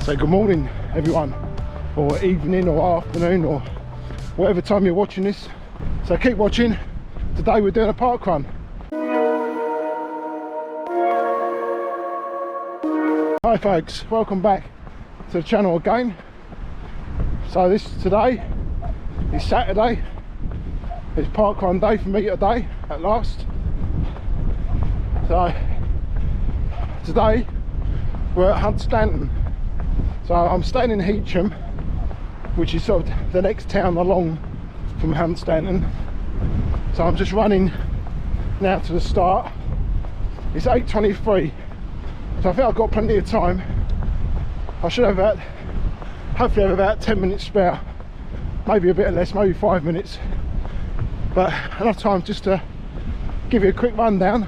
So good morning everyone, or evening or afternoon, or whatever time you're watching this. So keep watching. Today we're doing a park run. Hi folks, welcome back to the channel again. So today is Saturday. It's park run day for me today at last. So today we're at Hunstanton. So I'm staying in Heacham, which is sort of the next town along from Hunstanton. So I'm just running now to the start. It's 8:23, so I think I've got plenty of time. I should have hopefully have about 10 minutes spare, maybe a bit less, maybe 5 minutes, but enough time just to give you a quick rundown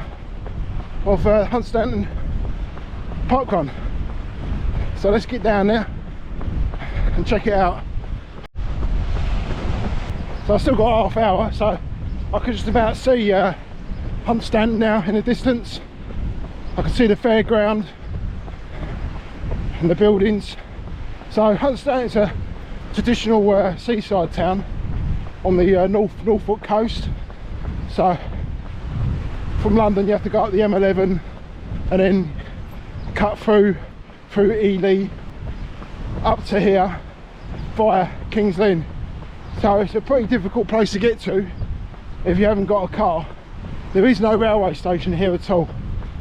of Hunstanton Parkrun. So let's get down there and check it out. So I've still got half hour, so I can just about see Hunstanton now in the distance. I can see the fairground and the buildings. So Hunstanton is a traditional seaside town on the Norfolk coast. So from London you have to go up the M11 and then cut through Ely up to here via King's Lynn. So it's a pretty difficult place to get to if you haven't got a car. There is no railway station here at all,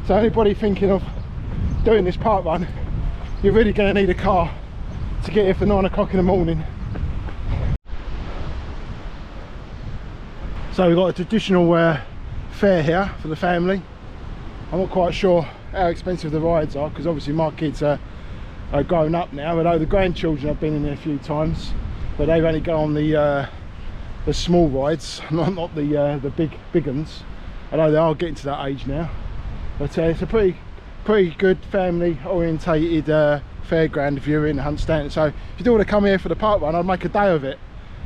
so anybody thinking of doing this park run, you're really going to need a car to get here for 9 o'clock in the morning. So we've got a traditional fare here for the family. I'm not quite sure how expensive the rides are, because obviously my kids are grown up now, although the grandchildren have been in there a few times, but they've only gone on the small rides, not the big ones, although they are getting to that age now. But it's a pretty good family orientated fairground if you're in Hunstanton. So if you do want to come here for the park run, I'd make a day of it,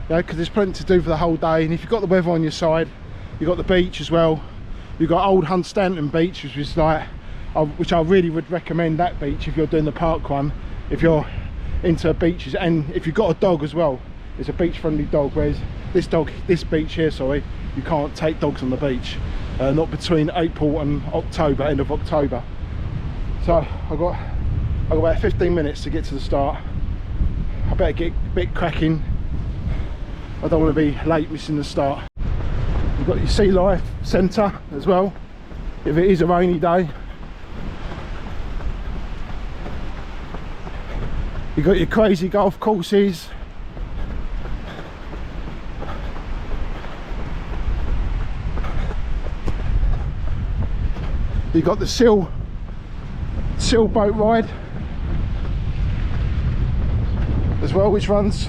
you know, because there's plenty to do for the whole day. And if you've got the weather on your side, you've got the beach as well. You've got Old Hunstanton Beach, which is like, which I really would recommend that beach if you're doing the park run, if you're into beaches, and if you've got a dog as well. It's a beach friendly dog, whereas this beach here, sorry, you can't take dogs on the beach, not between April and October, end of October. So I've got about 15 minutes to get to the start. I better get a bit cracking. I don't want to be late missing the start. You've got your sea life centre as well, if it is a rainy day. You've got your crazy golf courses. You've got the seal boat ride as well, which runs,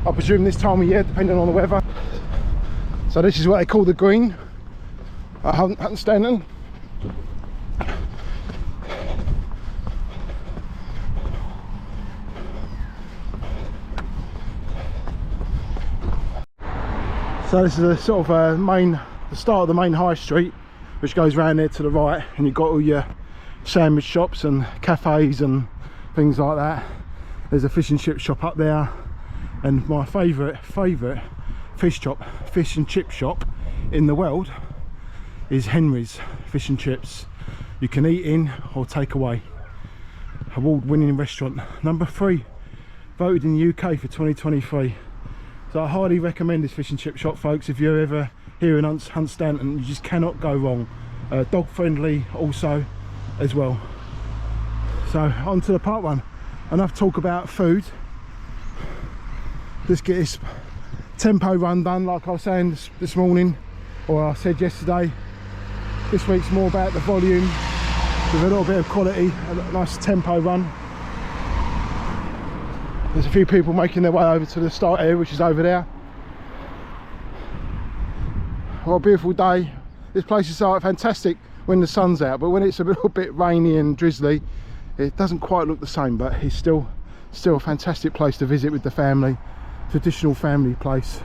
I presume, this time of year, depending on the weather. So this is what they call the green at Hunstanton. So this is a sort of the start of the main high street, which goes round there to the right, and you've got all your sandwich shops and cafes and things like that. There's a fish and chip shop up there, and my favourite fish and chip shop in the world is Henry's Fish and Chips. You can eat in or take away. Award-winning restaurant, number 3 voted in the UK for 2023. So I highly recommend this fish and chip shop, folks. If you're ever here in Hunstanton, you just cannot go wrong. Dog friendly also as well. So on to the park run. Enough talk about food. Let's get this tempo run done. Like I was saying this morning, or I said yesterday, this week's more about the volume with a little bit of quality, a nice tempo run. There's a few people making their way over to the start area, which is over there. What a beautiful day. This place is so fantastic when the sun's out, but when it's a little bit rainy and drizzly, it doesn't quite look the same, but it's still a fantastic place to visit with the family. Traditional family place.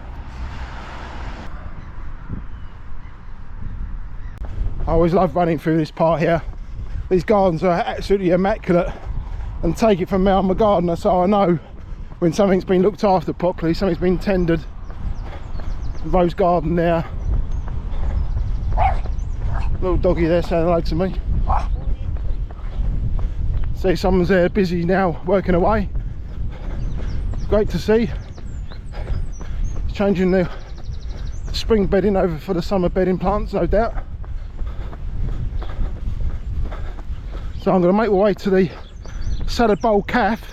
I always love running through this part here. These gardens are absolutely immaculate. and take it from me. I'm a gardener, so I know when something's been looked after properly, something's been tended. Rose garden there. Little doggy there saying hello to me. See, someone's there busy now working away. Great to see. Changing the spring bedding over for the summer bedding plants, no doubt. So I'm going to make my way to the Salad Bowl Cafe,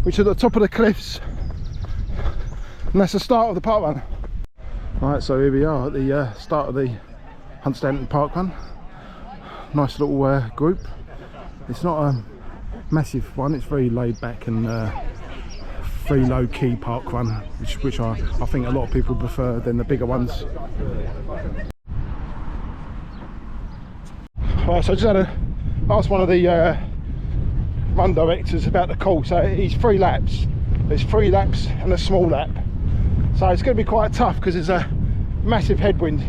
which is at the top of the cliffs, and that's the start of the parkrun. Right, so here we are at the start of the Hunstanton Parkrun. Nice little group. It's not a massive one, it's very laid back and very low key parkrun, which I think a lot of people prefer than the bigger ones. Right, so I just had to ask one of the run directors about the course. So it's 3 laps. There's 3 laps and a small lap. So it's going to be quite tough because there's a massive headwind.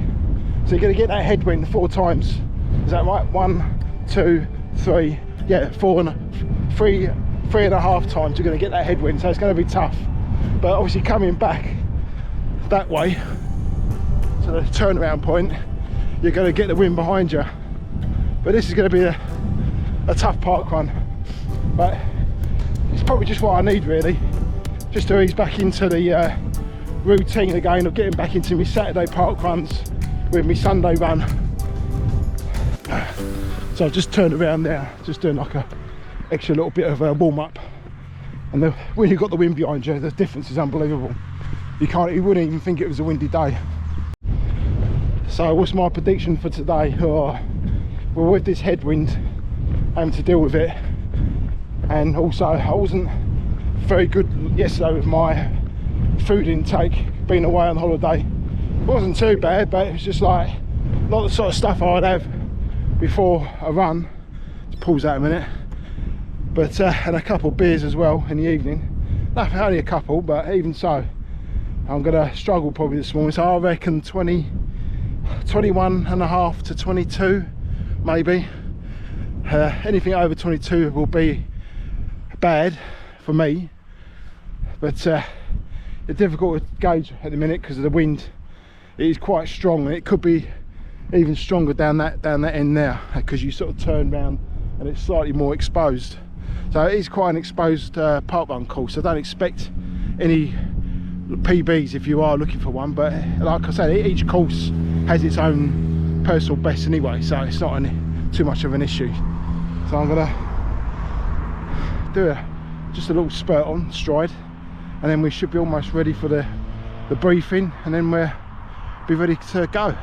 So you're going to get that headwind 4 times. Is that right? 1, 2, 3. Yeah, 3.5 times you're going to get that headwind. So it's going to be tough. But obviously coming back that way to the turnaround point, you're going to get the wind behind you. But this is going to be a tough parkrun. But it's probably just what I need, really, just to ease back into the routine again of getting back into my Saturday parkruns with my Sunday run. So I've just turned around there, just doing like a extra little bit of a warm-up. And when you've got the wind behind you, the difference is unbelievable. You wouldn't even think it was a windy day. So what's my prediction for today? Well, with this headwind, having to deal with it, and also I wasn't very good yesterday with my food intake, being away on holiday. It wasn't too bad, but it was just like not the sort of stuff I'd have before a run. Just pause that a minute. But and a couple of beers as well in the evening. Nothing, only a couple, but even so, I'm gonna struggle probably this morning. So I reckon 21.5 to 22 maybe. Anything over 22 will be bad for me, but it's difficult to gauge at the minute because of the wind. It is quite strong, and it could be even stronger down that end there, because you sort of turn round and it's slightly more exposed. So it is quite an exposed parkrun course. I don't expect any PBs if you are looking for one, but like I said, each course has its own personal best anyway, so it's not too much of an issue. So I'm gonna do just a little spurt on stride, and then we should be almost ready for the briefing, and then we'll be ready to go.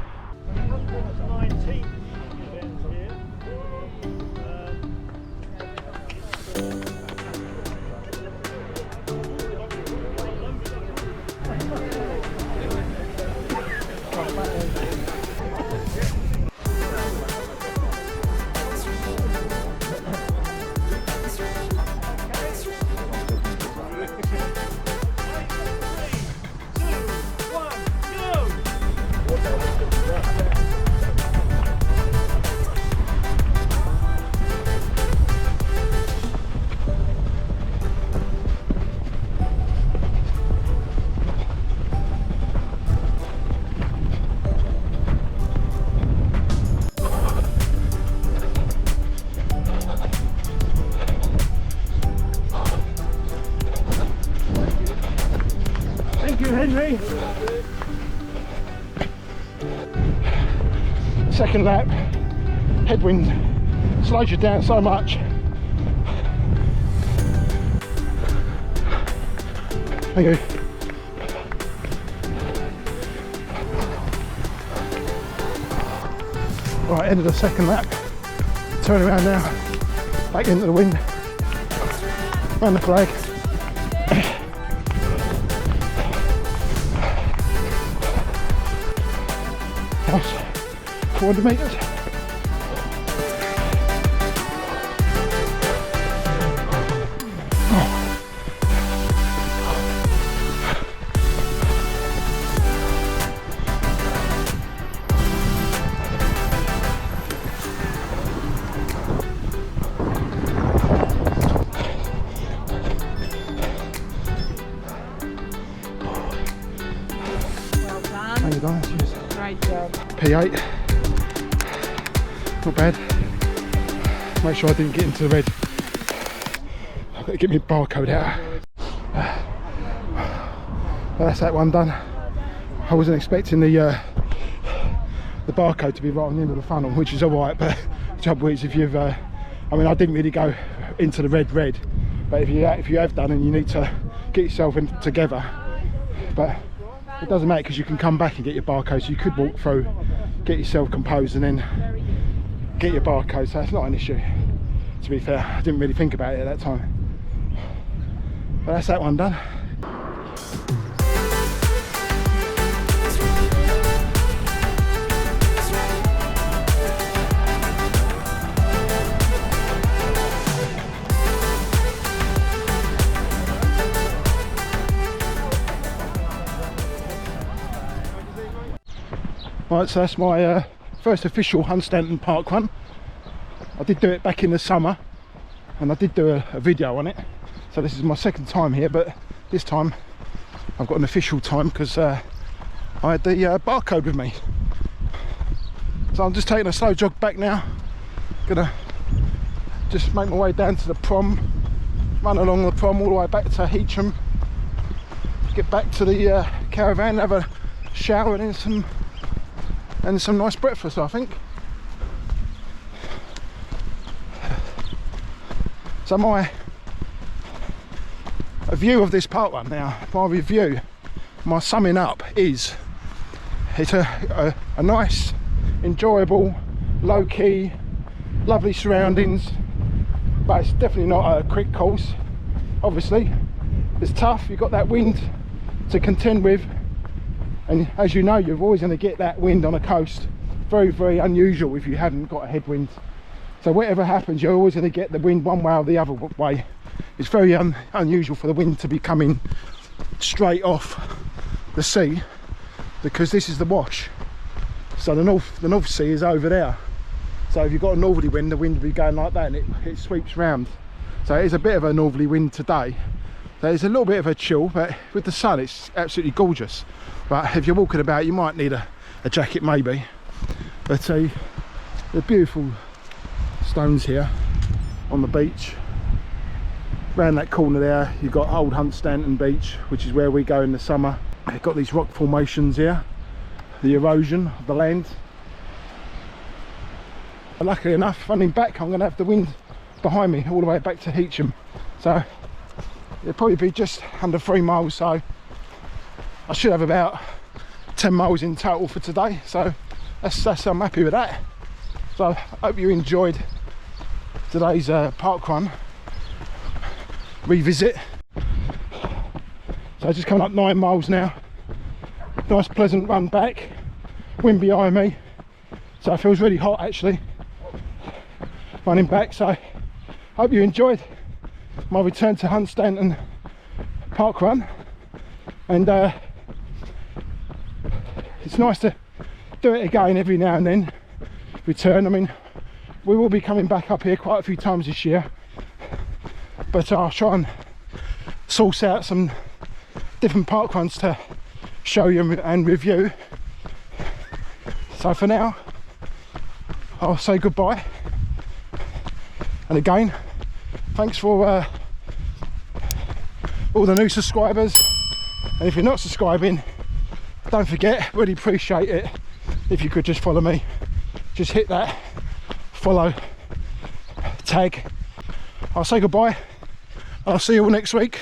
Henry. Second lap, headwind slows you down so much. Thank you. Right, end of the second lap. Turn around now, back into the wind, round the flag. 400 metres. T8. Not bad. Make sure I didn't get into the red. I've got to get my barcode out. Well, that's that one done. I wasn't expecting the barcode to be right on the end of the funnel, which is alright, but the trouble is if you've I mean, I didn't really go into the red, but if you have done and you need to get yourself in together, but it doesn't matter because you can come back and get your barcode, so you could walk through, get yourself composed and then get your barcode, so that's not an issue. To be fair, I didn't really think about it at that time, but that's that one done. Right, so that's my first official Hunstanton Parkrun. I did do it back in the summer and I did do a video on it, so this is my second time here, but this time I've got an official time because I had the barcode with me. So I'm just taking a slow jog back now. Gonna just make my way down to the prom, run along the prom all the way back to Heacham, get back to the caravan, have a shower and some nice breakfast, I think. So my view of this parkrun now, my review, my summing up is, it's a nice, enjoyable, low-key, lovely surroundings, but it's definitely not a quick course. Obviously, it's tough, you've got that wind to contend with, and as you know, you're always going to get that wind on a coast. Very, very unusual if you haven't got a headwind. So whatever happens, you're always going to get the wind one way or the other way. It's very unusual for the wind to be coming straight off the sea, because this is the wash. So the North Sea is over there. So if you've got a northerly wind, the wind will be going like that and it sweeps round. So it is a bit of a northerly wind today. There's a little bit of a chill, but with the sun it's absolutely gorgeous. But if you're walking about, you might need a jacket maybe. But the beautiful stones here on the beach. Round that corner there, you've got Old Hunstanton Beach, which is where we go in the summer. You've got these rock formations here, the erosion of the land. But luckily enough, running back, I'm going to have the wind behind me all the way back to Heacham. So it'll probably be just under 3 miles, so I should have about 10 miles in total for today. So I'm happy with that. So I hope you enjoyed today's parkrun revisit. So just coming up 9 miles now. Nice pleasant run back, wind behind me, so it feels really hot actually running back. So hope you enjoyed my return to Hunstanton Parkrun, and it's nice to do it again every now and then. Return, I mean, we will be coming back up here quite a few times this year, but I'll try and source out some different parkruns to show you and review. So for now, I'll say goodbye, and again, thanks for all the new subscribers, and if you're not subscribing, don't forget, really appreciate it if you could just follow me. Just hit that follow tag. I'll say goodbye. I'll see you all next week.